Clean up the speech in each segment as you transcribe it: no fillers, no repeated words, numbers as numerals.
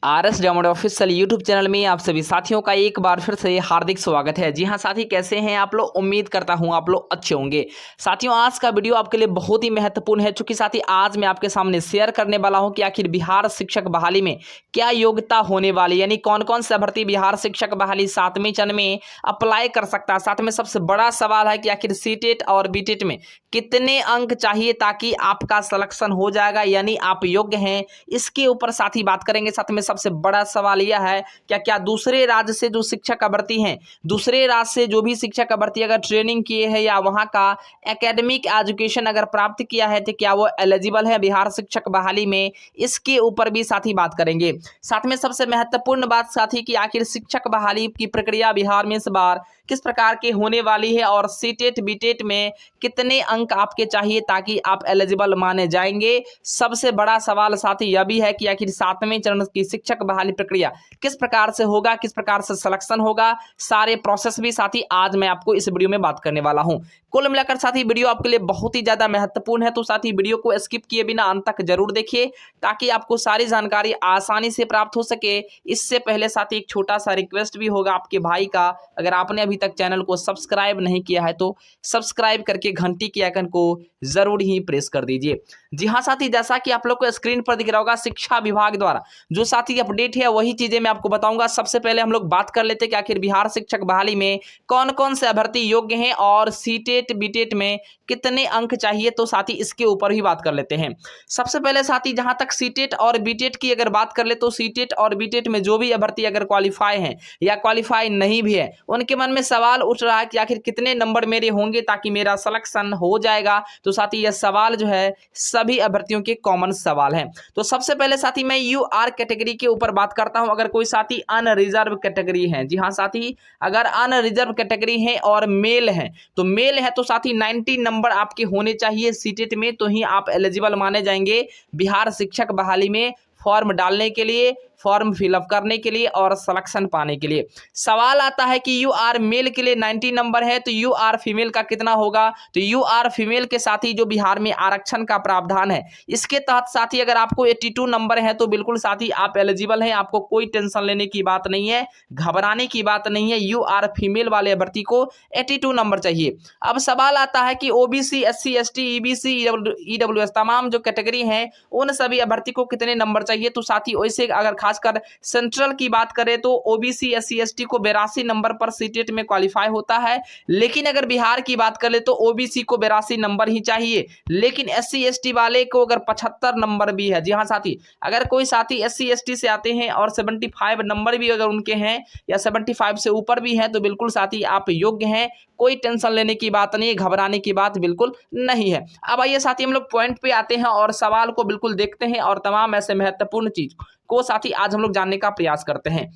RS diamond official YouTube channel में आप सभी साथियों का एक बार फिर से हार्दिक स्वागत है। जी हाँ साथी, कैसे हैं आप लोग? उम्मीद करता हूं आप लोग अच्छे होंगे। साथियों, आज का वीडियो आपके लिए बहुत ही महत्वपूर्ण है, चूंकि साथी आज मैं आपके सामने शेयर करने वाला हूं कि आखिर बिहार शिक्षक बहाली में क्या योग्यता होने वाली, यानी कौन कौन से अभ्यर्थी बिहार शिक्षक बहाली 7वें चरण में अप्लाई कर सकता है। साथ में सबसे बड़ा सवाल है कि आखिर सीटेट और बीटेट में कितने अंक चाहिए ताकि आपका सिलेक्शन हो जाएगा, यानी आप योग्य हैं। इसके ऊपर साथ ही बात करेंगे। साथ में सबसे बड़ा सवाल यह है क्या दूसरे राज्य से जो शिक्षक अभ्यर्थी हैं, दूसरे राज्य से जो भी शिक्षक अभ्यर्थी अगर ट्रेनिंग किए हैं या वहां का एकेडमिक एजुकेशन अगर प्राप्त किया है तो क्या वो एलिजिबल है बिहार शिक्षक बहाली में, इसके ऊपर भी साथ ही बात करेंगे। साथ में सबसे महत्वपूर्ण बात साथी कि आखिर शिक्षक बहाली की प्रक्रिया बिहार में इस बार किस प्रकार की होने वाली है और सीटेट बीटेट में कितने अंक आपके चाहिए ताकि आप एलिजिबल माने जाएंगे। सबसे बड़ा सवाल साथी यह भी है कि आखिर 7वें चरण की शिक्षक बहाली प्रक्रिया किस प्रकार से होगा, किस प्रकार से सिलेक्शन होगा, सारे प्रोसेस भी साथी आज मैं आपको इस वीडियो में बात करने वाला हूं। कुल मिलाकर साथी वीडियो आपके लिए बहुत ही ज्यादा महत्वपूर्ण है, तो साथी वीडियो को स्किप किए बिना अंत तक जरूर देखिए ताकि आपको सारी जानकारी आसानी से प्राप्त हो सके। इससे पहले साथी एक छोटा सा रिक्वेस्ट भी होगा आपके भाई का, अगर आपने अभी तक चैनल को सब्सक्राइब नहीं किया है तो सब्सक्राइब करके घंटी के आइकन को जरूर ही प्रेस कर दीजिए। जी हाँ साथी, जैसा कि आप लोग को स्क्रीन पर दिख रहा होगा, शिक्षा विभाग द्वारा जो साथी अपडेट है वही चीजें मैं आपको बताऊंगा। सबसे पहले हम लोग बात कर लेते हैं कि आखिर बिहार शिक्षक बहाली में कौन कौन से अभ्यर्थी योग्य हैं और सीटेट बीटेट में कितने अंक चाहिए, तो साथी इसके ऊपर ही बात कर लेते हैं। सबसे पहले साथी जहां तक सीटेट और बीटेट की अगर बात कर ले तो सीटेट और बीटेट में जो भी अभ्यर्थी अगर क्वालिफाई हैं या क्वालिफाई नहीं भी है, उनके मन में सवाल उठ रहा है कि आखिर कितने नंबर मेरे होंगे ताकि मेरा सिलेक्शन हो जाएगा। तो साथी यह सवाल जो है सभी अभ्यर्थियों के कॉमन सवाल है। तो सबसे पहले साथी मैं यूआर कैटेगरी के ऊपर बात करता हूं। अगर कोई साथी अनरिजर्व कैटेगरी है, जी हाँ साथी, अगर अनरिजर्व कैटेगरी है और मेल है तो साथी 90 नंबर आपके होने चाहिए सीटेट में, तो ही आप एलिजिबल माने जाएंगे बिहार शिक्षक बहाली में फॉर्म डालने के लिए, फॉर्म फिलअप करने के लिए और सिलेक्शन पाने के लिए। सवाल आता है कि यू आर मेल के लिए 90 नंबर है तो यू आर फीमेल का कितना होगा, तो यू आर फीमेल के साथ ही जो बिहार में आरक्षण का प्रावधान है इसके तहत साथी अगर आपको 82 नंबर है तो बिल्कुल साथी आप एलिजिबल हैं। आपको कोई टेंशन लेने की बात नहीं है, घबराने की बात नहीं है। यू आर फीमेल वाले अभ्यर्थी को 82 नंबर चाहिए। अब सवाल आता है कि OBC, SC, ST, EBC, EWS तमाम जो कैटेगरी है उन सभी अभ्यर्थी को कितने नंबर चाहिए, तो साथी वैसे अगर खासकर सेंट्रल की बात करें तो ओबीसी एससी एसटी को 82 नंबर पर सीटेट में क्वालिफाई होता है। लेकिन अगर बिहार की बात करें तो ओबीसी को 82 नंबर ही चाहिए, लेकिन एससी एसटी वाले को अगर 75 नंबर भी है। जी हाँ साथी, अगर कोई साथी एससी एसटी से आते हैं और 75 नंबर भी अगर उनके हैं या 75 से ऊपर भी हैं तो बिल्कुल साथी आप योग्य हैं, कोई टेंशन लेने की बात नहीं, घबराने की बात बिल्कुल नहीं है। अब आइए साथी हम लोग पॉइंट पे आते हैं और सवाल को बिल्कुल देखते हैं और तमाम ऐसे महत्वपूर्ण चीज को साथी आज हम लोग जानने का प्रयास करते हैं।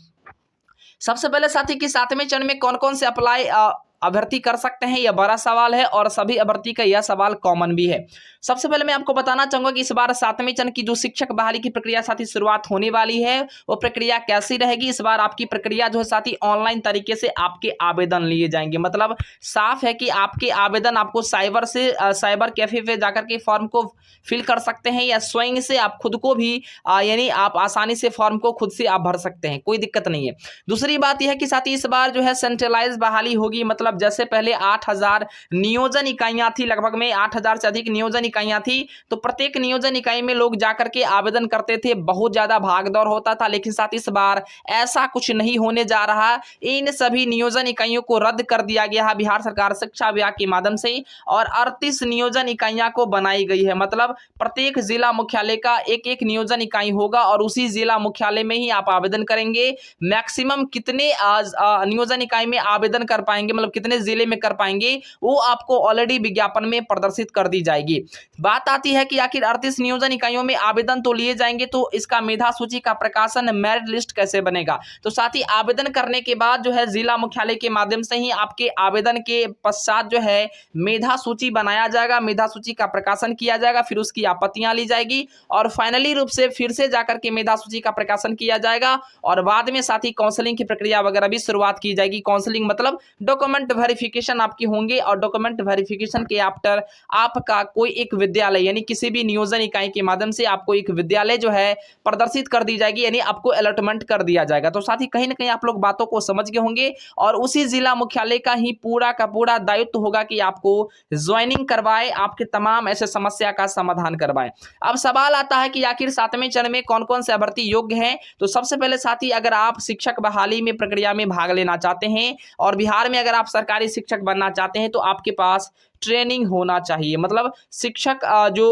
सबसे पहले साथी कि 7वें चरण में कौन कौन से अप्लाई अभ्यर्थी कर सकते हैं, यह बड़ा सवाल है और सभी अभ्यर्थी का यह सवाल कॉमन भी है। सबसे पहले मैं आपको बताना चाहूंगा कि इस बार 7वें चरण की जो शिक्षक बहाली की प्रक्रिया साथी शुरुआत होने वाली है वो प्रक्रिया कैसी रहेगी। इस बार आपकी प्रक्रिया जो है साथी ऑनलाइन तरीके से आपके आवेदन लिए जाएंगे। मतलब साफ है कि आपके आवेदन आपको साइबर कैफे पे जाकर के फॉर्म को फिल कर सकते हैं या स्वयं से आप खुद को भी यानी आप आसानी से फॉर्म को खुद से आप भर सकते हैं, कोई दिक्कत नहीं है। दूसरी बात यह है कि साथी इस बार जो है सेंट्रलाइज बहाली होगी। मतलब जैसे पहले 8000 नियोजन इकाइयां थी, लगभग में 8000 से अधिक नियोजन इकाइयां थी, तो प्रत्येक नियोजन इकाई में लोग जाकर के आवेदन करते थे, बहुत ज्यादा भागदौड़ होता था। लेकिन साथ इस बार ऐसा कुछ नहीं होने जा रहा। इन सभी नियोजन इकाइयों को रद्द कर दिया गया है बिहार सरकार शिक्षा विभाग के माध्यम से और 38 नियोजन इकाइयां को बनाई गई है। मतलब प्रत्येक जिला मुख्यालय का एक एक नियोजन इकाई होगा और उसी जिला मुख्यालय में ही आप आवेदन करेंगे। मैक्सिमम कितने नियोजन इकाई में आवेदन कर पाएंगे, मतलब कितने जिले में कर पाएंगे, वो आपको ऑलरेडी विज्ञापन में प्रदर्शित कर दी जाएगी। बात आती है कि आखिर 38 नियोजन इकाइयों में आवेदन तो लिए जाएंगे, तो इसका मेधा सूची का प्रकाशन, मेरिट लिस्ट कैसे बनेगा। तो साथ ही आवेदन करने के बाद जो है जिला मुख्यालय के माध्यम से ही आपके आवेदन के पश्चात जो है मेधा सूची बनाया जाएगा, मेधा सूची का प्रकाशन किया जाएगा, फिर उसकी आपत्तियां ली जाएगी और फाइनली रूप से फिर से जाकर के मेधा सूची का प्रकाशन किया जाएगा और बाद में साथ ही काउंसलिंग की प्रक्रिया वगैरह भी शुरुआत की जाएगी। काउंसलिंग मतलब डॉक्यूमेंट वेरिफिकेशन आपकी होंगे और डॉक्यूमेंट वेरिफिकेशन के आफ्टर आपका कोई एक एक विद्यालय यानी किसी भी नियोजन इकाई के माध्यम से आपको एक विद्यालय जो है प्रदर्शित कर दी जाएगी, यानी आपको अलॉटमेंट कर दिया जाएगा। तो साथ ही कहीं ना कहीं आप लोग बातों को समझ गए होंगे और उसी जिला मुख्यालय का ही पूरा का पूरा दायित्व होगा कि आपको ज्वाइनिंग करवाए, आपके तमाम ऐसे समस्या का समाधान करवाए। अब सवाल आता है कि आखिर 7वें चरण में कौन कौन से अभ्यर्थी योग्य हैं। तो सबसे पहले साथी, अगर आप शिक्षक बहाली में प्रक्रिया में भाग लेना चाहते हैं और बिहार में अगर आप सरकारी शिक्षक बनना चाहते हैं तो आपके पास ट्रेनिंग होना चाहिए। मतलब शिक्षक जो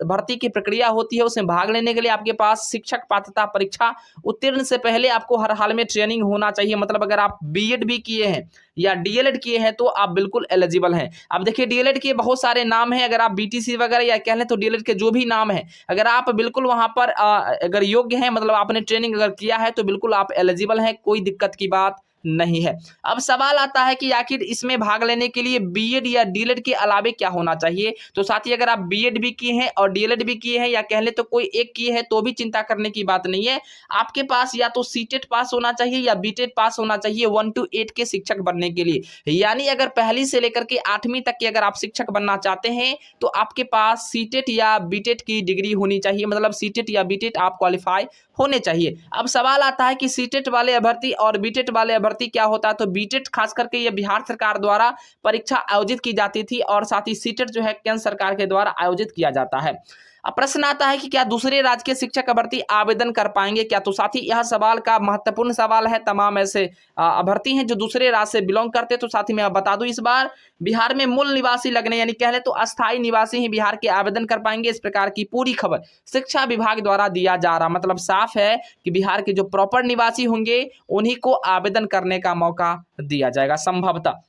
भर्ती की प्रक्रिया होती है उसमें भाग लेने के लिए आपके पास शिक्षक पात्रता परीक्षा उत्तीर्ण से पहले आपको हर हाल में ट्रेनिंग होना चाहिए। मतलब अगर आप बीएड भी किए हैं या डीएलएड किए हैं तो आप बिल्कुल एलिजिबल हैं। अब देखिए डीएलएड के बहुत सारे नाम हैं, अगर आप बीटीसी वगैरह या कह लें तो डीएलएड के जो भी नाम है, अगर आप बिल्कुल वहां पर अगर योग्य हैं, मतलब आपने ट्रेनिंग अगर किया है तो बिल्कुल आप एलिजिबल हैं, कोई दिक्कत की बात नहीं है। अब सवाल आता है कि आखिर इसमें भाग लेने के लिए बीएड या डीएलएड के अलावे क्या होना चाहिए। तो साथी, अगर आप बीएड भी किए हैं और डीएलएड भी किए हैं या कह ले तो कोई एक किए हैं तो भी चिंता करने की बात नहीं है। आपके पास या तो सीटेट पास होना चाहिए या बीटेट पास होना चाहिए 1 to 8 के शिक्षक बनने के लिए। यानी अगर पहली से लेकर के 8वीं तक की अगर आप शिक्षक बनना चाहते हैं तो आपके पास सीटेट या बीटेट की डिग्री होनी चाहिए। मतलब सीटेट या बीटेट आप क्वालिफाई होने चाहिए। अब सवाल आता है कि सीटेट वाले अभ्यर्थी और बीटेट वाले अभ्यर्थी क्या होता है। तो बीटेट खास करके ये बिहार सरकार द्वारा परीक्षा आयोजित की जाती थी और साथ ही सीटेट जो है केंद्र सरकार के द्वारा आयोजित किया जाता है। अब प्रश्न आता है कि क्या दूसरे राज्य के शिक्षक अभ्यर्थी आवेदन कर पाएंगे क्या। तो साथी, यह सवाल का महत्वपूर्ण सवाल है। तमाम ऐसे अभ्यर्थी हैं जो दूसरे राज्य से बिलोंग करते हैं। तो साथी मैं बता दूं, इस बार बिहार में मूल निवासी लगने यानी कह ले तो अस्थायी निवासी ही बिहार के आवेदन कर पाएंगे। इस प्रकार की पूरी खबर शिक्षा विभाग द्वारा दिया जा रहा, मतलब साफ है कि बिहार के जो प्रॉपर निवासी होंगे उन्हीं को आवेदन करने का मौका दिया जाएगा संभवतः।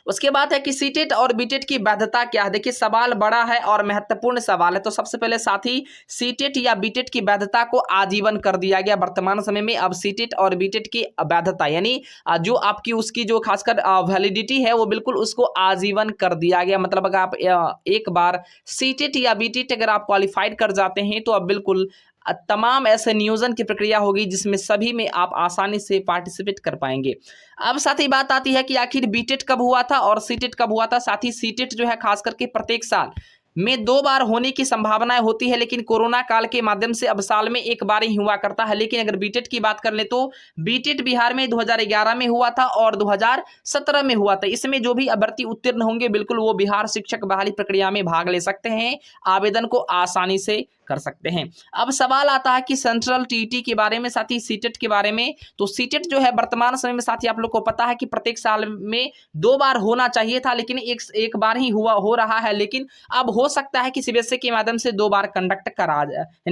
उसके बाद है कि सीटेट और बीटेट की वैधता क्या है। देखिए सवाल बड़ा है और महत्वपूर्ण सवाल है। तो सबसे पहले साथी, सीटेट या बीटेट की वैधता को आजीवन कर दिया गया वर्तमान समय में। अब सीटेट और बीटेट की वैधता यानी जो आपकी उसकी जो खासकर वैलिडिटी है वो बिल्कुल उसको आजीवन कर दिया गया। मतलब अगर आप एक बार सीटेट या बीटेट अगर आप क्वालिफाइड कर जाते हैं तो अब बिल्कुल तमाम ऐसे नियोजन की प्रक्रिया होगी जिसमें सभी में आप आसानी से पार्टिसिपेट कर पाएंगे। अब साथ ही बात आती है कि आखिर बीटेट कब हुआ था और सीटेट कब हुआ था। साथ ही सीटेट जो है खास करके प्रत्येक साल में 2 बार होने की संभावनाएं होती है, लेकिन कोरोना काल के माध्यम से अब साल में 1 बार ही हुआ करता है। लेकिन अगर बीटेट की बात कर ले तो बीटेट बिहार में 2011 में हुआ था और 2017 में हुआ था। इसमें जो भी अभ्यर्थी उत्तीर्ण होंगे बिल्कुल वो बिहार शिक्षक बहाली प्रक्रिया में भाग ले सकते हैं, आवेदन को आसानी से कर सकते हैं। अब सवाल आता है कि सेंट्रल टीईटी के बारे में, साथ ही सीटेट के बारे में। तो सीटेट जो है वर्तमान समय में साथी आप लोग को पता है कि प्रत्येक साल में 2 बार होना चाहिए था, लेकिन एक बार ही हो रहा है। लेकिन अब हो सकता है कि सीबीएसई के माध्यम से 2 बार कंडक्ट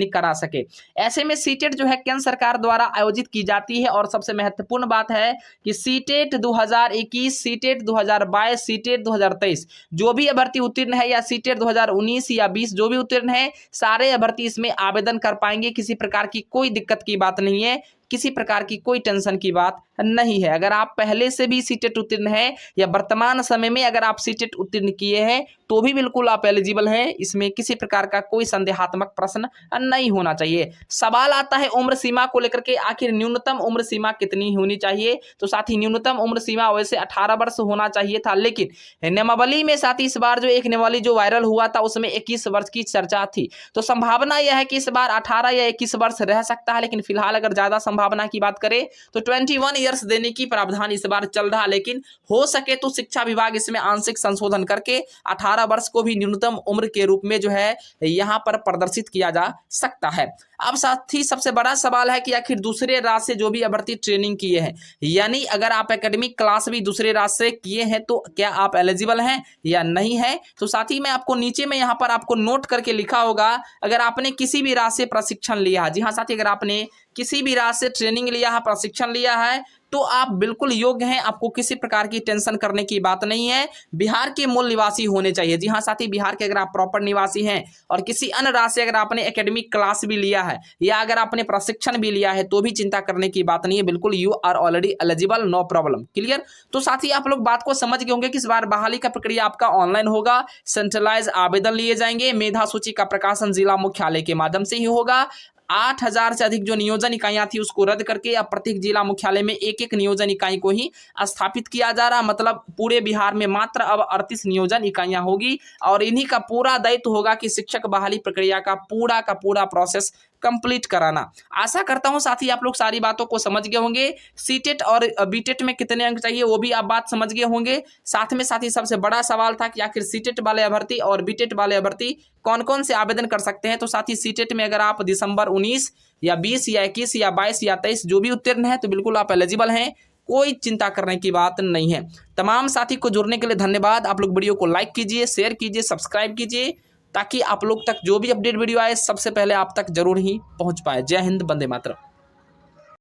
करा सके। ऐसे में सीटेट जो है केंद्र सरकार द्वारा आयोजित की जाती है। और सबसे महत्वपूर्ण बात है कि सीटेट 2021, सीटेट 2022, सीटेट 2023 जो भी अभ्यर्थी उत्तीर्ण है या सीटेट 2019 या 20 जो भी उत्तीर्ण है, सारे अभ्यर्थी इसमें आवेदन कर पाएंगे। किसी प्रकार की कोई दिक्कत की बात नहीं है, किसी प्रकार की कोई टेंशन की बात नहीं है। अगर आप पहले से भी सीटेट उत्तीर्ण है या वर्तमान समय में अगर आप सीटेट उत्तीर्ण किए हैं तो भी बिल्कुल आप एलिजिबल हैं। इसमें किसी प्रकार का कोई संदेहात्मक प्रश्न नहीं होना चाहिए। सवाल आता है उम्र सीमा को लेकर के, आखिर न्यूनतम उम्र सीमा कितनी होनी चाहिए। तो साथ ही न्यूनतम उम्र सीमा वैसे 18 वर्ष होना चाहिए था, लेकिन नियमावली में साथ ही इस बार जो एक नियमावली जो वायरल हुआ था उसमें 21 वर्ष की चर्चा थी। तो संभावना यह है कि इस बार 18 या 21 वर्ष रह सकता है, लेकिन फिलहाल अगर ज्यादा संभावना की बात करें तो 21 ईयर्स देने की प्रावधान इस बार चल रहा। लेकिन हो सके तो शिक्षा विभाग इसमें आंशिक संशोधन करके 18 वर्ष को भी न्यूनतम उम्र के रूप में जो है यहां पर प्रदर्शित किया जा सकता है। अब साथ ही सबसे बड़ा सवाल है कि आखिर दूसरे राज्य से जो भी अभ्यर्थी ट्रेनिंग किए हैं, यानी अगर आप एकेडमिक क्लास भी दूसरे राज्य से किए हैं तो क्या आप एलिजिबल हैं या नहीं है। तो साथ ही मैं आपको नीचे में यहाँ पर आपको नोट करके लिखा होगा, अगर आपने किसी भी राज्य से प्रशिक्षण लिया है, जी हाँ साथी, अगर आपने किसी भी राज्य से ट्रेनिंग लिया है, प्रशिक्षण लिया है तो आप बिल्कुल योग्य हैं, आपको किसी प्रकार की टेंशन करने की बात नहीं है। बिहार के मूल निवासी होने चाहिए। जी हाँ साथी, बिहार के अगर आप प्रॉपर निवासी हैं और किसी अन्य राज्य से अगर आपने एकेडमिक क्लास भी लिया है या अगर आपने प्रशिक्षण भी लिया है तो भी चिंता करने की बात नहीं है, बिल्कुल you are already eligible, no problem. Clear. तो साथी आप लोग बात को समझ गए होंगे कि इस बार बहाली का प्रक्रिया आपका ऑनलाइन होगा, सेंट्रलाइज आवेदन लिए जाएंगे, मेधा सूची का प्रकाशन जिला मुख्यालय के माध्यम से ही होगा। 8,000 से अधिक जो नियोजन इकाइयां थी उसको रद्द करके अब प्रत्येक जिला मुख्यालय में एक एक नियोजन इकाई को ही स्थापित किया जा रहा। मतलब पूरे बिहार में मात्र अब 38 नियोजन इकाइयां होगी और इन्हीं का पूरा दायित्व होगा कि शिक्षक बहाली प्रक्रिया का पूरा प्रोसेस कंप्लीट कराना। आशा करता हूं साथी आप लोग सारी बातों को समझ गए होंगे। सीटेट और बीटेट में कितने अंक चाहिए वो भी आप बात समझ गए होंगे। साथ में साथी सबसे बड़ा सवाल था कि आखिर सीटेट वाले अभ्यर्थी और बीटेट वाले अभ्यर्थी कौन कौन से आवेदन कर सकते हैं। तो साथी सीटेट में अगर आप दिसंबर 19 या 20 या 21 या 22 या 23 जो भी उत्तीर्ण है तो बिल्कुल आप एलिजिबल हैं, कोई चिंता करने की बात नहीं है। तमाम साथी को जुड़ने के लिए धन्यवाद। आप लोग वीडियो को लाइक कीजिए, शेयर कीजिए, सब्सक्राइब कीजिए ताकि आप लोग तक जो भी अपडेट वीडियो आए सबसे पहले आप तक जरूर ही पहुंच पाए। जय हिंद, वंदे मातरम।